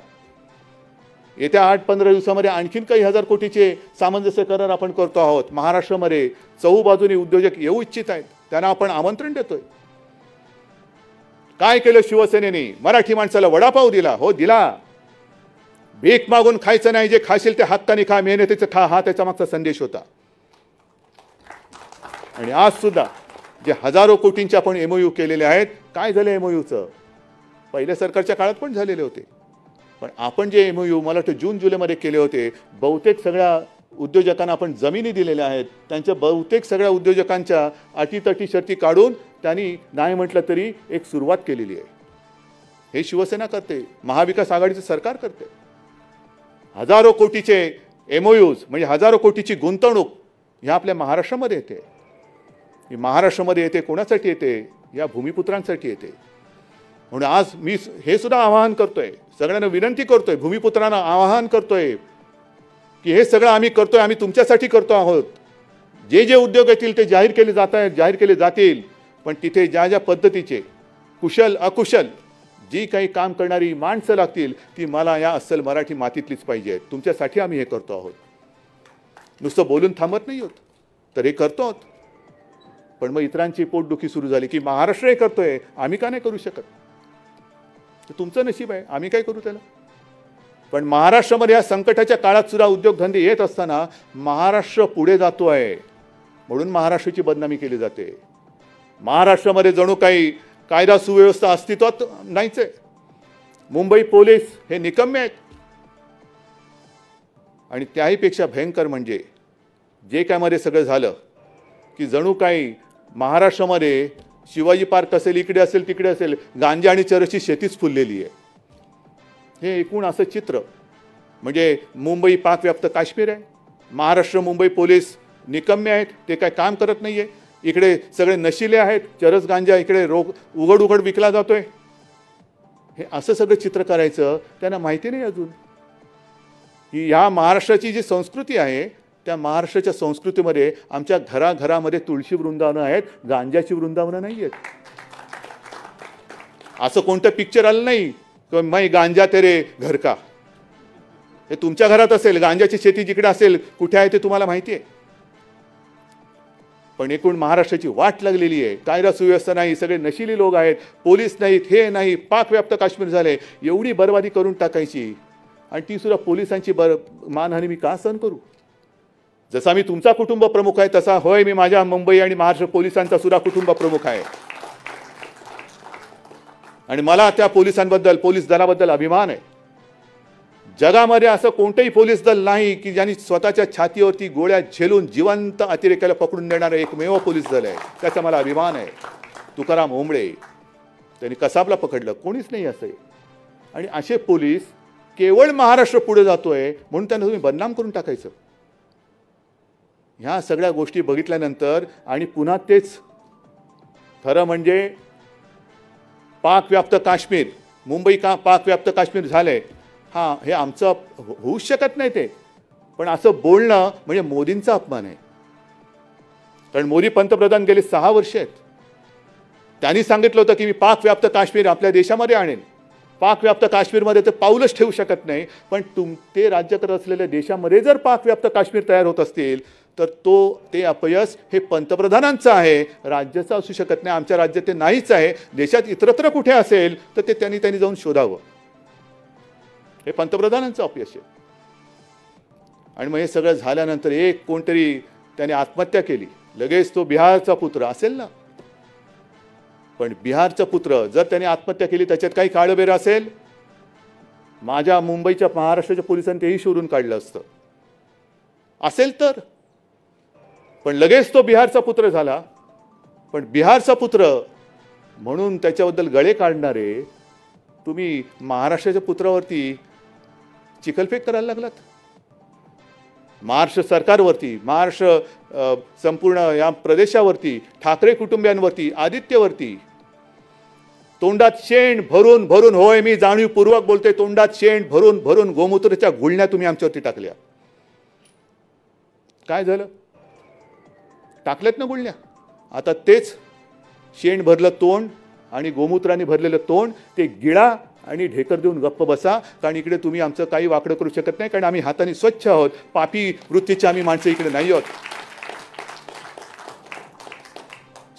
येत्या 8-15 दिवसामध्ये आणखीन काही हजार कोटीचे सामंजस्य करार आपण करतो आहोत. महाराष्ट्रामध्ये चहूबाजूने उद्योजक येऊ इच्छित आहेत, त्यांना आपण आमंत्रण देतोय. काय केलं शिवसेनेने? मराठी माणसाला वडापाव दिला. हो दिला. भीक मागून खायचं नाही. जे खाशील ते हक्काने खा, मेहनतीचं खा, हा त्याचा मागचा संदेश होता. आणि आज सुद्धा जे हजारो कोटींचे आपण MOU केलेले आहेत, काय झालं MOUचं? पहिल्या सरकारच्या काळात पण झालेले होते, पण आपण जे MOU मला वाटतं जून-जुलैमध्ये केले होते, बहुतेक सगळ्या उद्योजकांना आपण जमिनी दिलेल्या आहेत. त्यांच्या बहुतेक सगळ्या उद्योजकांच्या अटीतटी शर्ती काढून त्यांनी नाही म्हटलं तरी एक सुरुवात केलेली आहे. हे शिवसेना करते, महाविकास आघाडीचं सरकार करते. हजारो कोटीचे MOUs म्हणजे हजारो कोटीची गुंतवणूक ह्या आपल्या महाराष्ट्रामध्ये येते. ही महाराष्ट्रामध्ये येते कोणासाठी येते? या भूमिपुत्रांसाठी येते. म्हणून आज मी हे सुद्धा आवाहन करतोय, सगळ्यांना विनंती करतोय, भूमिपुत्रांना आवाहन करतोय की हे सगळं आम्ही करतोय, आम्ही तुमच्यासाठी करतो आहोत. जे जे उद्योग येतील ते जाहीर केले जात आहेत, जाहीर केले जातील, पण तिथे ज्या ज्या पद्धतीचे कुशल अकुशल जी काही काम करणारी माणसं लागतील ती मला या अस्सल मराठी मातीतलीच पाहिजे. तुमच्यासाठी आम्ही हे करतो आहोत. नुसतं बोलून थांबत नाही आहोत, तर हे करतो आहोत. पण मग इतरांची पोटदुखी सुरू झाली की महाराष्ट्र हे करतोय, आम्ही का नाही करू शकत? तर तुमचं नशीब आहे, आम्ही काय करू त्याला? पण महाराष्ट्रामध्ये या संकटाच्या काळात सुद्धा उद्योगधंदे येत असताना महाराष्ट्र पुढे जातो आहे म्हणून महाराष्ट्राची बदनामी केली जाते. महाराष्ट्रामध्ये जणू काही कायदा सुव्यवस्था अस्तित्वात नाहीच आहे. मुंबई पोलीस हे निकम्मे आहेत. आणि त्याहीपेक्षा भयंकर म्हणजे जे काय मध्ये सगळं झालं की जणू काही महाराष्ट्रामध्ये शिवाजी पार्क असेल, इकडे असेल, तिकडे असेल, गांजा आणि चरसची शेतीच फुललेली आहे. हे एकूण असं चित्र म्हणजे मुंबई पाकव्याप्त काश्मीर आहे. महाराष्ट्र मुंबई पोलीस निकम्मे आहेत, ते काय काम करत नाही आहे. इकडे सगळे नशिले आहेत, चरस गांजा इकडे उघड उघड विकला जातोय. हे असं सगळं चित्र करायचं त्यांना माहिती नाही अजून की ह्या महाराष्ट्राची जी संस्कृती आहे त्या महाराष्ट्राच्या संस्कृतीमध्ये आमच्या घराघरामध्ये तुळशी वृंदावनं आहेत, गांजाची वृंदावनं नाही आहेत. असं कोणतं पिक्चर आलं नाही की मै गांजा तेरे घर का. हे तुमच्या घरात असेल, गांजाची शेती जिकडे असेल, कुठे आहे ते तुम्हाला माहिती आहे. पण एकूण महाराष्ट्राची वाट लागलेली आहे. कायदा सुव्यवस्था नाही, सगळे नशिली लोक आहेत, पोलीस नाहीत, हे नाही, पाकव्याप्त काश्मीर झाले. एवढी बरबादी करून टाकायची आणि ती सुद्धा पोलिसांची मानहानी मी का सहन करू. जसा मी तुमचा कुटुंब प्रमुख आहे तसा होय मी माझ्या मुंबई आणि महाराष्ट्र पोलिसांचा सुद्धा कुटुंब प्रमुख आहे. आणि मला त्या पोलिसांबद्दल, पोलीस दलाबद्दल अभिमान आहे. जगामध्ये असं कोणतंही पोलीस दल नाही की ज्यांनी स्वतःच्या छातीवरती गोळ्या झेलून जिवंत अतिरेक्याला पकडून देणारं एकमेव पोलीस दल आहे. त्याचा मला अभिमान आहे. तुकाराम ओंबळे त्यांनी कसाबला पकडलं, कोणीच नाही असं. आणि असे पोलीस केवळ महाराष्ट्र पुढे जातोय म्हणून त्यांना तुम्ही बदनाम करून टाकायचं. ह्या सगळ्या गोष्टी बघितल्यानंतर आणि पुन्हा तेच खरं म्हणजे पाकव्याप्त काश्मीर, मुंबई का पाकव्याप्त काश्मीर झालंय, हां हे आमचं होऊच शकत नाही ते. पण असं बोलणं म्हणजे मोदींचा अपमान आहे. कारण मोदी पंतप्रधान गेले 6 वर्ष आहेत. त्यांनी सांगितलं होतं की मी पाकव्याप्त काश्मीर आपल्या देशामध्ये आणेन. पाकव्याप्त काश्मीरमध्ये ते पाऊलच ठेवू शकत नाही. पण ते राज्य करत असलेल्या देशामध्ये जर पाकव्याप्त काश्मीर तयार होत असतील तर ते अपयश हे पंतप्रधानांचं आहे, राज्याचं असू शकत नाही. आमच्या राज्यात ते नाहीच आहे. देशात इतरत्र कुठे असेल तर ते त्यांनी जाऊन शोधावं. हे पंतप्रधानांचं अपयश आहे. आणि मग हे सगळं झाल्यानंतर एक कोणतरी त्याने आत्महत्या केली, लगेच तो बिहारचा पुत्र असेल ना. पण बिहारचा पुत्र जर त्याने आत्महत्या केली त्याच्यात काही काळबेर असेल, माझ्या मुंबईच्या महाराष्ट्राच्या पोलिसांनी तेही शोधून काढलं असतं असेल तर. पण लगेच तो बिहारचा पुत्र झाला. पण बिहारचा पुत्र म्हणून त्याच्याबद्दल गळे काढणारे तुम्ही महाराष्ट्राच्या पुत्रावरती चिखलफेक करायला लागलात. महाराष्ट्र सरकारवरती, महाराष्ट्र संपूर्ण या प्रदेशावरती, ठाकरे कुटुंबियांवरती, आदित्यवरती तोंडात शेण भरून भरून, होय मी जाणीवपूर्वक बोलते, तोंडात शेण भरून भरून गोमूत्राच्या गुळण्या तुम्ही आमच्यावरती टाकल्या. काय झालं? टाकल्यात ना गुळण्या. आता तेच शेण भरलं तोंड आणि गोमूत्राने भरलेलं तोंड ते गिळा आणि ढेकर देऊन गप्प बसा. कारण इकडे तुम्ही आमचं काही वाकडं करू शकत नाही. कारण आम्ही हाताने स्वच्छ आहोत. पापी वृत्तीचे आम्ही माणसं इकडे नाही आहोत.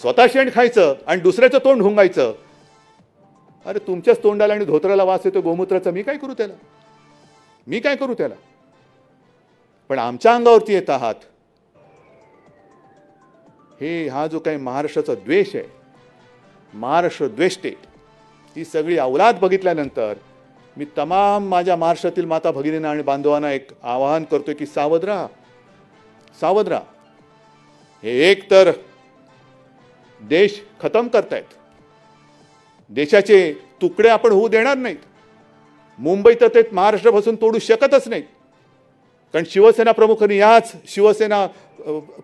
स्वतः शेण खायचं आणि दुसऱ्याचं तोंड हुंगायचं. अरे तुमच्याच तोंडाला आणि धोत्राला वास येतो गोमूत्राचा, मी काय करू त्याला, मी काय करू त्याला. पण आमच्या अंगावरती येत आहात. हा जो काही महाराष्ट्राचा द्वेष आहे, महाराष्ट्र द्वेष्टे, ती सगळी अवलाद बघितल्यानंतर मी तमाम माझ्या महाराष्ट्रातील माता भगिनींना आणि बांधवांना एक आवाहन करतोय की सावध राहा, सावध राहा. हे एक तर देश खतम करतायत. देशाचे तुकडे आपण होऊ देणार नाहीत. मुंबई तर ते महाराष्ट्रापासून तोडू शकतच नाहीत. कारण शिवसेना प्रमुखांनी, याच शिवसेना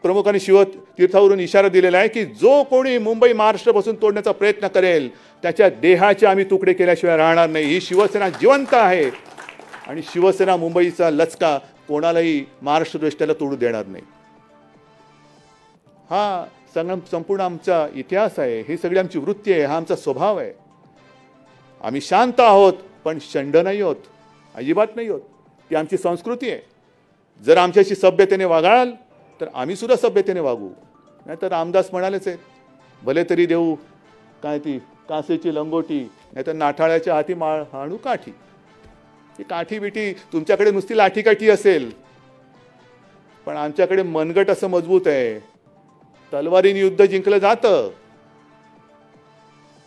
प्रमुखांनी शिवतीर्थावरून इशारा दिलेला आहे की जो कोणी मुंबई महाराष्ट्रापासून तोडण्याचा प्रयत्न करेल त्याच्या देहाचे आम्ही तुकडे केल्याशिवाय राहणार नाही. ही शिवसेना जिवंत आहे आणि शिवसेना मुंबईचा लचका कोणालाही महाराष्ट्र दृष्ट्याला तोडू देणार नाही. हा संपूर्ण आमचा इतिहास आहे. ही सगळी आमची वृत्ती आहे. हा आमचा स्वभाव आहे. आम्ही शांत आहोत पण शंड नाही आहोत, अजिबात नाही आहोत. ती आमची संस्कृती आहे. जर आमच्याशी सभ्यतेने वागाल तर आम्ही सुद्धा सभ्यतेने वागू. नाहीतर रामदास म्हणालेच आहे, भले तरी देऊ काय ती कासेची लंगोटी, नाहीतर नाठाळ्याच्या हाती हाणू काठी. ती काठी बिठी तुमच्याकडे नुसती लाठीकाठी असेल, पण आमच्याकडे मनगट असं मजबूत आहे. तलवारीने युद्ध जिंकलं जातं,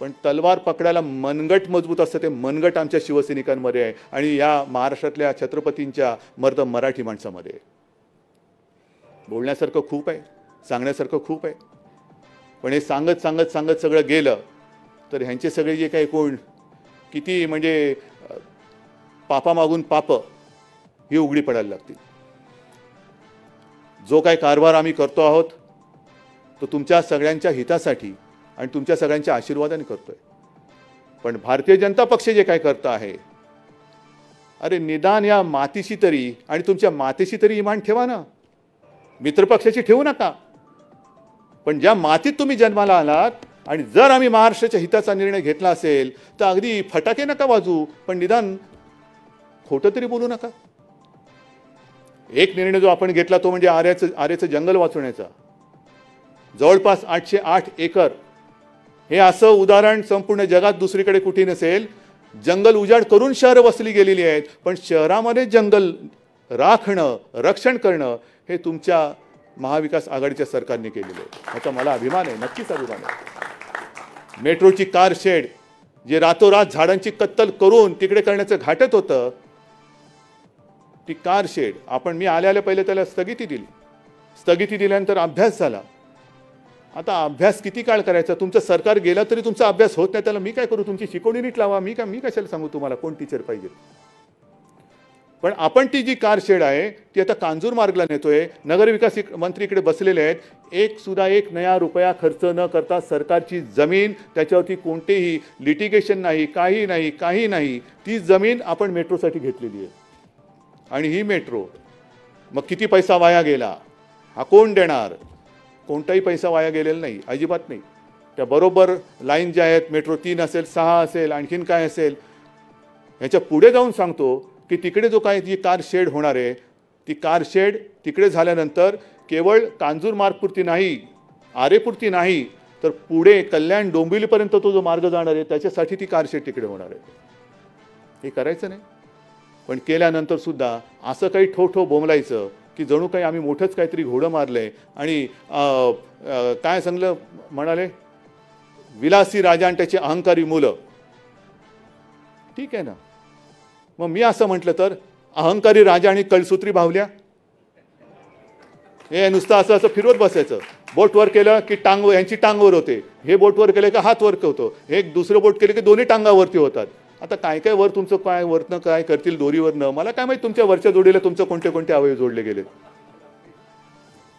पण तलवार पकडायला मनगट मजबूत असतं. ते मनगट आमच्या शिवसैनिकांमध्ये आहे आणि या महाराष्ट्रातल्या छत्रपतींच्या मर्द मराठी माणसामध्ये आहे. बोलण्यासारखं खूप आहे, सांगण्यासारखं खूप आहे. पण हे सांगत सांगत सांगत सगळं गेलं तर ह्यांचे सगळे जे काही कोण किती म्हणजे पापामागून पाप ही उघडी पडायला लागतील. जो काही कारभार आम्ही करतो आहोत तो तुमच्या सगळ्यांच्या हितासाठी आणि तुमच्या सगळ्यांच्या आशीर्वादाने करतोय. पण भारतीय जनता पक्ष जे काय करतं आहे, अरे निदान या मातीशी तरी आणि तुमच्या मातेशी तरी इमान ठेवा ना. मित्रपक्षाची ठेवू नका. पण ज्या मातीत तुम्ही जन्माला आलात आणि जर आम्ही महाराष्ट्राच्या हिताचा निर्णय घेतला असेल तर अगदी फटाके नका वाजू, पण निदान खोटं तरी बोलू नका. एक निर्णय जो आपण घेतला तो म्हणजे आर्याचं जंगल वाचवण्याचा. जवळपास 808 एकर, हे असं उदाहरण संपूर्ण जगात दुसरीकडे कुठे नसेल. जंगल उजाड करून शहरं वसली गेलेली आहेत, पण शहरामध्ये जंगल राखणं, रक्षण करणं हे तुमच्या महाविकास आघाडीच्या सरकारने केलेलं आहे. याचा मला अभिमान आहे, नक्कीच अभिमान आहे. मेट्रोची कार शेड जे रातोरात झाडांची कत्तल करून तिकडे करण्याचं घाटत होतं, ती कार शेड मी आल्या पहिले त्याला स्थगिती दिली. स्थगिती दिल्यानंतर अभ्यास झाला. आता अभ्यास किती काळ करायचा? तुमचं सरकार गेला तरी तुमचा अभ्यास होत नाही, त्याला मी काय करू? तुमची शिकवणी नीट लावा. मी कशाला सांगू तुम्हाला कोण टीचर पाहिजे? पण आपण ती जी कार शेड आहे ती आता कांजूर मार्गला नेतोय. नगरविकास मंत्री इकडे बसलेले आहेत. एक नया रुपया खर्च न करता सरकारची जमीन, त्याच्यावरती कोणतेही लिटिगेशन नाही, काही नाही. ती जमीन आपण मेट्रोसाठी घेतलेली आहे. आणि ही मेट्रो मग किती पैसा वाया गेला हा कोण देणार? कोणताही पैसा वाया गेलेला नाही, अजिबात नाही. त्या बरोबर लाईन ज्या आहेत, मेट्रो 3 असेल, 6 असेल, आणखीन काय असेल, ह्याच्या पुढे जाऊन सांगतो की तिकडे जो काय जी कार शेड होणार आहे, ती कार शेड तिकडे झाल्यानंतर केवळ कांजूर मार्गपुरती नाही, आरेपुरती नाही, तर पुढे कल्याण डोंबिवलीपर्यंत तो जो मार्ग जाणार आहे त्याच्यासाठी ती कार शेड तिकडे होणार आहे. हे करायचं नाही, पण केल्यानंतर सुद्धा असं काही ठोठो बोंबलायचं की जणू काही आम्ही मोठंच काहीतरी घोडं मारलंय. आणि काय सांगलं म्हणाले, विलासी राजा आणि त्याची अहंकारी मुलं. ठीक आहे ना, मग मी असं म्हटलं तर अहंकारी राजा आणि कळसूत्री बाहुल्या, हे नुसतं असं फिरवत बसायचं. बोट वर केलं की यांची टांगवर होते, हे बोट वर केलं की हात वर होतो, हे दुसरं बोट केलं की दोन्ही टांगावरती होतात. आता काय वर तुमचं काय वरनं काय करतील दोरीवरनं, मला काय माहिती तुमच्या वरच्या जोडीला तुमचं कोणते अवयव जोडले गेलेत.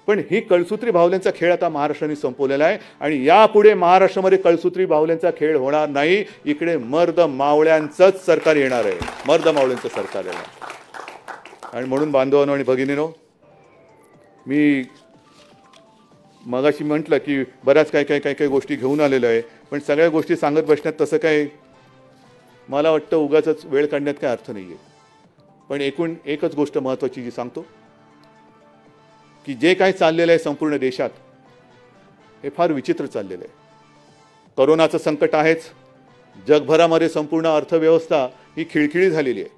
पण ही कळसूत्री बाहुल्यांचा खेळ आता महाराष्ट्राने संपवलेला आहे. आणि यापुढे महाराष्ट्रामध्ये कळसूत्री बाहुल्यांचा खेळ होणार नाही. इकडे मर्द मावळ्यांचंच सरकार येणार आहे, मर्द मावळ्यांचं सरकार येणार. आणि म्हणून बांधवांनो आणि भगिनीनो, मी मगाशी म्हटलं की बऱ्याच काही गोष्टी घेऊन आलेलो आहे, पण सगळ्या गोष्टी सांगत बसण्यात तसं काय मला वाटतं उगाच वेळ काढण्यात काय अर्थ नाही आहे. पण एकच गोष्ट महत्त्वाची जी सांगतो की जे काय चाललेलं आहे संपूर्ण देशात हे फार विचित्र चाललेलं आहे. कोरोनाचं संकट आहेच, जगभरामध्ये संपूर्ण अर्थव्यवस्था ही खिळखिळी झालेली आहे.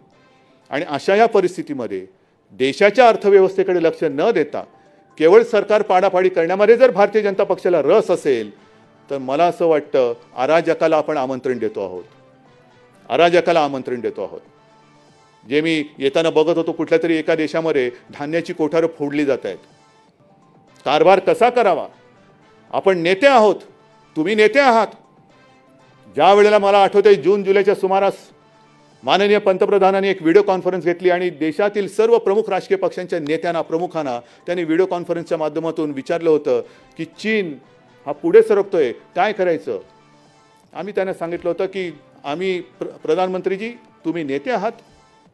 आणि अशा या परिस्थितीमध्ये देशाच्या अर्थव्यवस्थेकडे लक्ष न देता केवळ सरकार पाडापाडी करण्यामध्ये जर भारतीय जनता पक्षाला रस असेल तर मला असं वाटतं अराजकाला आपण आमंत्रण देतो आहोत, अराजकाला आमंत्रण देतो आहोत. जे मी येताना बघत होतो कुठल्या तरी एका देशामध्ये धान्याची कोठारं फोडली जात आहेत. कारभार कसा करावा? आपण नेते आहोत, तुम्ही नेते आहात. ज्या वेळेला मला आठवतंय जून जुलैच्या सुमारास माननीय पंतप्रधानांनी एक व्हिडिओ कॉन्फरन्स घेतली आणि देशातील सर्व प्रमुख राजकीय पक्षांच्या नेत्यांना, प्रमुखांना त्यांनी व्हिडिओ कॉन्फरन्सच्या माध्यमातून विचारलं होतं की चीन हा पुढे सरकतोय, काय करायचं? आम्ही त्यांना सांगितलं होतं की आम्ही प्रधानमंत्रीजी तुम्ही नेते आहात,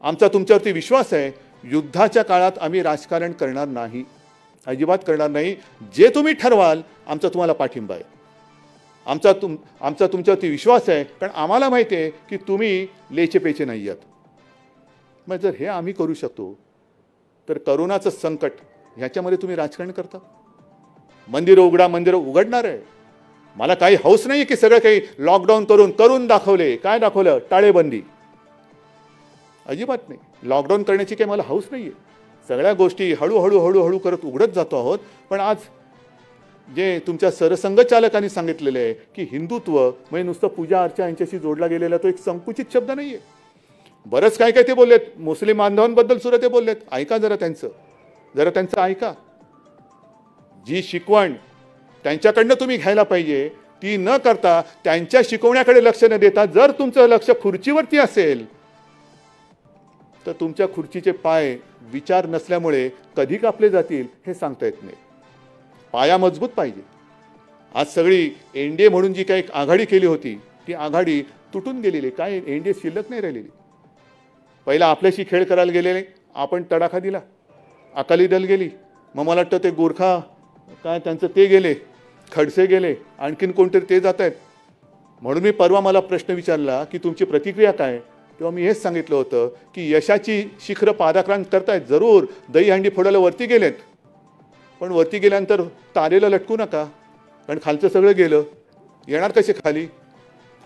आमचा तुमच्यावरती विश्वास आहे. युद्धाच्या काळात आम्ही राजकारण करणार नाही, अजिबात करणार नाही. जे तुम्ही ठरवाल आमचा तुम्हाला पाठिंबा आहे, आमचा तुमच्यावरती विश्वास आहे, कारण आम्हाला माहिती आहे की तुम्ही लेचेपेचे नाही आहात. मग जर हे आम्ही करू शकतो तर करोनाचं संकट ह्याच्यामध्ये तुम्ही राजकारण करता? मंदिरं उघडा, मंदिरं उघडणार आहे. मला काही हौस नाही की सगळं काही लॉकडाऊन करून दाखवले. काय दाखवलं? टाळेबंदी. अजिबात नाही, लॉकडाऊन करण्याची काही मला हौस नाही आहे. सगळ्या गोष्टी हळूहळू करत उघडत जातो आहोत. पण आज जे तुमच्या सरसंघचालकांनी सांगितलेलं आहे की हिंदुत्व म्हणजे नुसतं पूजा अर्चा यांच्याशी जोडला गेलेला तो एक संकुचित शब्द नाही आहे. बरंच काय ते बोललेत, मुस्लिम बांधवांबद्दल सुद्धा ते बोललेत. ऐका जरा त्यांचं ऐका. जी शिकवण त्यांच्याकडनं तुम्ही घ्यायला पाहिजे ती न करता त्यांच्या शिकवण्याकडे लक्ष न देता जर तुमचं लक्ष खुर्चीवरती असेल तर तुमच्या खुर्चीचे पाय विचार नसल्यामुळे कधी कापले जातील हे सांगता येत नाही. पाया मजबूत पाहिजे. आज सगळी एनडीए म्हणून जी काही आघाडी केली होती ती आघाडी तुटून गेलेली, काय एनडीए शिल्लक नाही राहिलेली. पहिला आपल्याशी खेळ करायला गेलेले, आपण तडाखा दिला, अकाली दल गेली, मग मला वाटतं ते गोरखा काय त्यांचं ते गेले, खडसे गेले, आणखीन कोणतरी ते जात आहेत. म्हणून मी परवा मला प्रश्न विचारला की तुमची प्रतिक्रिया काय, तेव्हा मी हेच सांगितलं होतं की यशाची शिखरं पादाक्रांत करतायत, जरूर दहीहंडी फोडायला वरती गेलेत, पण वरती गेल्यानंतर तारेला लटकू नका, कारण खालचं सगळं गेलं, येणार कसे खाली?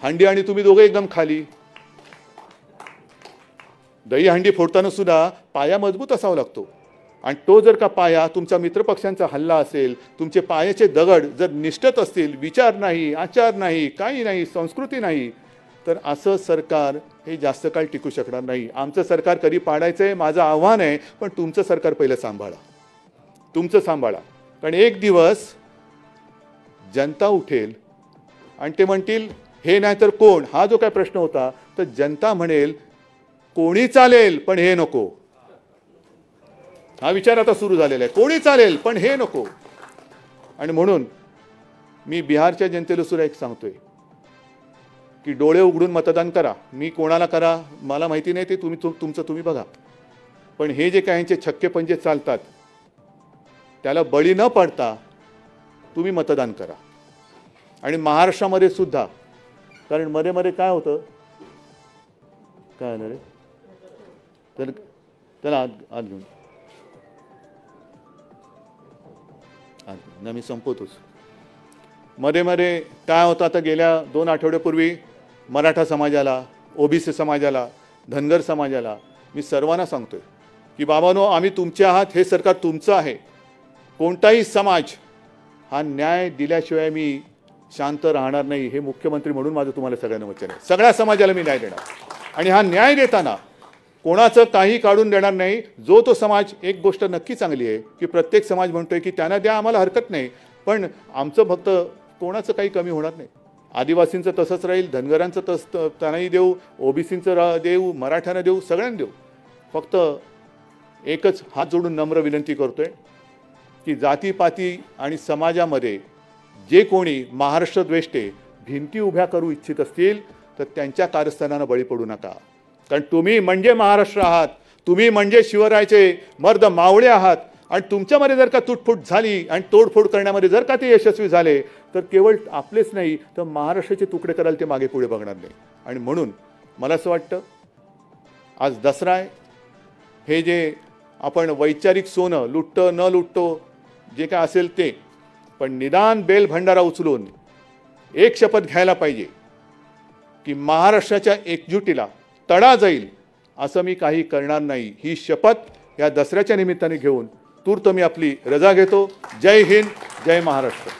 हंडी आणि तुम्ही दोघं एकदम खाली. दहीहंडी फोडताना सुद्धा पाया मजबूत असावा लागतो, आणि तो जर का पाया तुमचा मित्रपक्षांचा हल्ला असेल, तुमचे पायाचे दगड जर निष्ठत असतील, विचार नाही, आचार नाही, काही नाही, संस्कृती नाही, तर असं सरकार हे जास्त काळ टिकू शकणार नाही. आमचं सरकार कधी पाडायचं आहे माझं आव्हान आहे, पण तुमचं सरकार पहिलं सांभाळा, तुमचं सांभाळा. कारण एक दिवस जनता उठेल आणि ते म्हणतील हे नाही तर कोण, हा जो काय प्रश्न होता, तर जनता म्हणेल कोणी चालेल पण हे नको. हा विचार आता सुरू झालेला आहे, कोणी चालेल पण हे नको. आणि म्हणून मी बिहारच्या जनतेला सुद्धा एक सांगतोय की डोळे उघडून मतदान करा. मी कोणाला करा मला माहिती नाही, ते तुमचं तुम्ही बघा, पण हे जे काहींचे छक्के पंजे चालतात त्याला बळी न पडता तुम्ही मतदान करा. आणि महाराष्ट्रामध्ये सुद्धा, कारण मध्ये मध्ये काय होतं, काय आलं रे, तर त्याला आत घेऊन ना, मी संपवतोच. मध्ये मध्ये काय होतं, आता गेल्या 2 आठवड्यापूर्वी मराठा समाजाला, ओबीसी समाजाला, धनगर समाजाला मी सर्वांना सांगतोय की बाबांनो, आम्ही तुमचे आहात, हे सरकार तुमचं आहे. कोणताही समाज हा न्याय दिल्याशिवाय मी शांत राहणार नाही, हे मुख्यमंत्री म्हणून माझं तुम्हाला सगळ्यांना वचन आहे. सगळ्या समाजाला मी न्याय देणार, आणि हा न्याय देताना कोणाचं काही काढून देणार नाही. जो तो समाज, एक गोष्ट नक्की चांगली आहे की प्रत्येक समाज म्हणतोय की त्यांना द्या, आम्हाला हरकत नाही, पण आमचं फक्त कोणाचं काही कमी होणार नाही. आदिवासींचं तसंच राहील, धनगरांचं त्यांनाही देऊ, ओबीसींचं देऊ, मराठ्यांना देऊ, सगळ्यांना देऊ. फक्त एकच हात जोडून नम्र विनंती करतोय की जातीपाती आणि समाजामध्ये जे कोणी महाराष्ट्र द्वेष्टे भिंती उभ्या करू इच्छित असतील तर त्यांच्या कारस्थानानं बळी पडू नका. कारण तुम्ही म्हणजे महाराष्ट्र आहात, तुम्ही म्हणजे शिवरायाचे मर्द मावळे आहात, आणि तुमच्यामध्ये जर का तुटफूट झाली आणि तोडफोड करण्यामध्ये जर का ते यशस्वी झाले तर केवळ आपलेच नाही तर महाराष्ट्राचे तुकडे करायला ते मागे पुढे बघणार नाही. आणि म्हणून मला असं वाटतं आज दसरा आहे, हे जे आपण वैचारिक सोनं लुटतं न लुटतो जे काय असेल ते, पण निदान बेल भंडारा उचलून एक शपथ घ्यायला पाहिजे की महाराष्ट्राच्या एकजुटीला तडा जाईल असं मी काही करणार नाही. ही शपथ या दसऱ्याच्या निमित्ताने घेऊन तूर्त मी आपली रजा घेतो. जय हिंद, जय महाराष्ट्र.